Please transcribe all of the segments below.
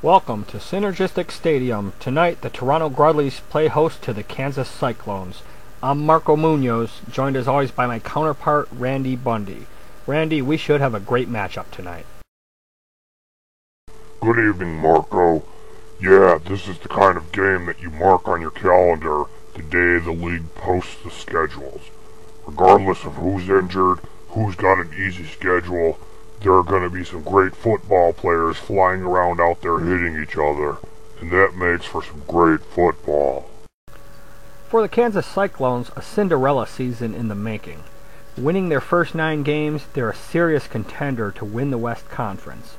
Welcome to Synergistic Stadium. Tonight, the Toronto Grudleys play host to the Kansas Cyclones. I'm Marco Munoz, joined as always by my counterpart, Randy Bundy. Randy, we should have a great matchup tonight. Good evening, Marco. Yeah, this is the kind of game that you mark on your calendar the day the league posts the schedules. Regardless of who's injured, who's got an easy schedule, there are going to be some great football players flying around out there hitting each other, and that makes for some great football. For the Kansas Cyclones, a Cinderella season in the making. Winning their first 9 games, they're a serious contender to win the West Conference.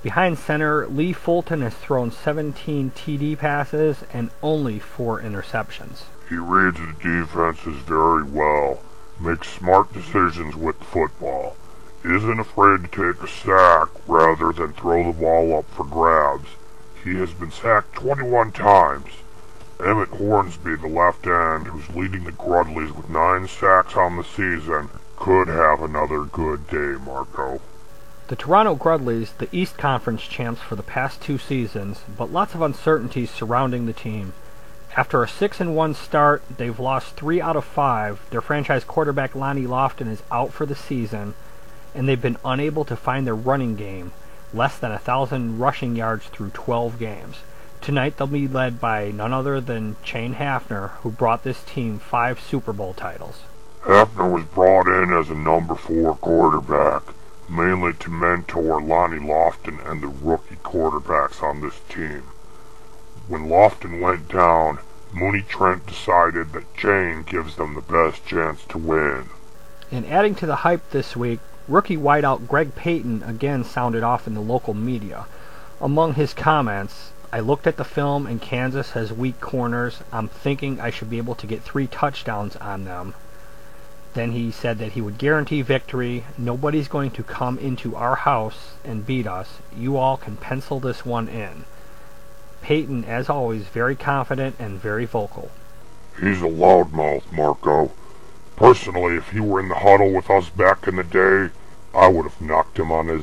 Behind center, Lee Fulton has thrown 17 TD passes and only 4 interceptions. He reads the defenses very well, makes smart decisions with the football, isn't afraid to take a sack rather than throw the ball up for grabs. He has been sacked 21 times. Emmett Hornsby, the left end, who's leading the Grudleys with 9 sacks on the season, could have another good day, Marco. The Toronto Grudleys, the East Conference champs for the past 2 seasons, but lots of uncertainties surrounding the team. After a 6-1 start, they've lost 3 out of 5. Their franchise quarterback Lonnie Lofton is out for the season, and they've been unable to find their running game, less than 1,000 rushing yards through 12 games. Tonight they'll be led by none other than Shane Hafner, who brought this team 5 Super Bowl titles. Hafner was brought in as a number 4 quarterback, mainly to mentor Lonnie Lofton and the rookie quarterbacks on this team. When Lofton went down, Mooney Trent decided that Shane gives them the best chance to win. And adding to the hype this week, rookie wideout Greg Payton again sounded off in the local media. Among his comments, "I looked at the film and Kansas has weak corners. I'm thinking I should be able to get 3 touchdowns on them." Then he said that he would guarantee victory. "Nobody's going to come into our house and beat us. You all can pencil this one in." Payton, as always, very confident and very vocal. He's a loudmouth, Marco. Personally, if he were in the huddle with us back in the day, I would have knocked him on his...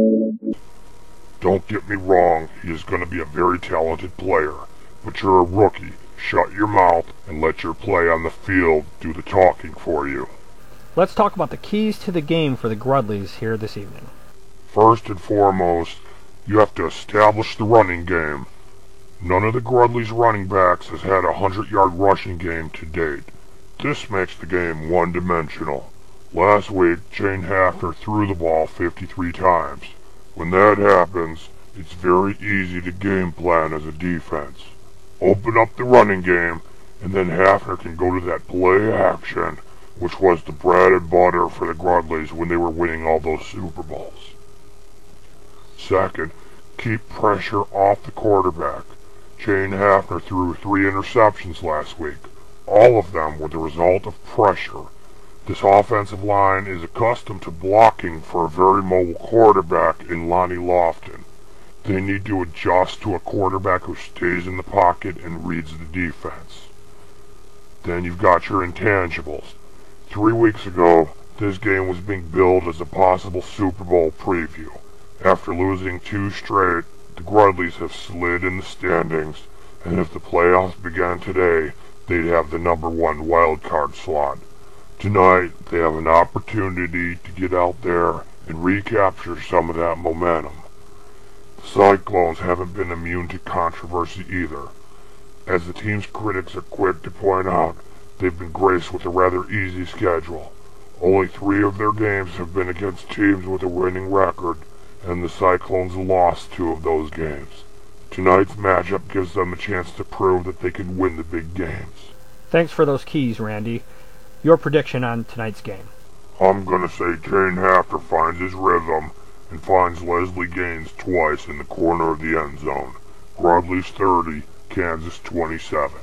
Don't get me wrong, he is going to be a very talented player, but you're a rookie. Shut your mouth and let your play on the field do the talking for you. Let's talk about the keys to the game for the Grudleys here this evening. First and foremost, you have to establish the running game. None of the Grudleys running backs has had a 100-yard rushing game to date. This makes the game one-dimensional. Last week, Shane Hafner threw the ball 53 times. When that happens, it's very easy to game plan as a defense. Open up the running game, and then Hafner can go to that play action, which was the bread and butter for the Grudleys when they were winning all those Super Bowls. Second, keep pressure off the quarterback. Shane Hafner threw 3 interceptions last week. All of them were the result of pressure. This offensive line is accustomed to blocking for a very mobile quarterback in Lonnie Lofton. They need to adjust to a quarterback who stays in the pocket and reads the defense. Then you've got your intangibles. 3 weeks ago, this game was being billed as a possible Super Bowl preview. After losing 2 straight, the Grudleys have slid in the standings, and if the playoffs began today, they'd have the number 1 wild card slot. Tonight, they have an opportunity to get out there and recapture some of that momentum. The Cyclones haven't been immune to controversy either. As the team's critics are quick to point out, they've been graced with a rather easy schedule. Only 3 of their games have been against teams with a winning record, and the Cyclones lost 2 of those games. Tonight's matchup gives them a chance to prove that they can win the big games. Thanks for those keys, Randy. Your prediction on tonight's game? I'm going to say Shane Hafner finds his rhythm and finds Leslie Gaines twice in the corner of the end zone. Grudleys 30, Kansas 27.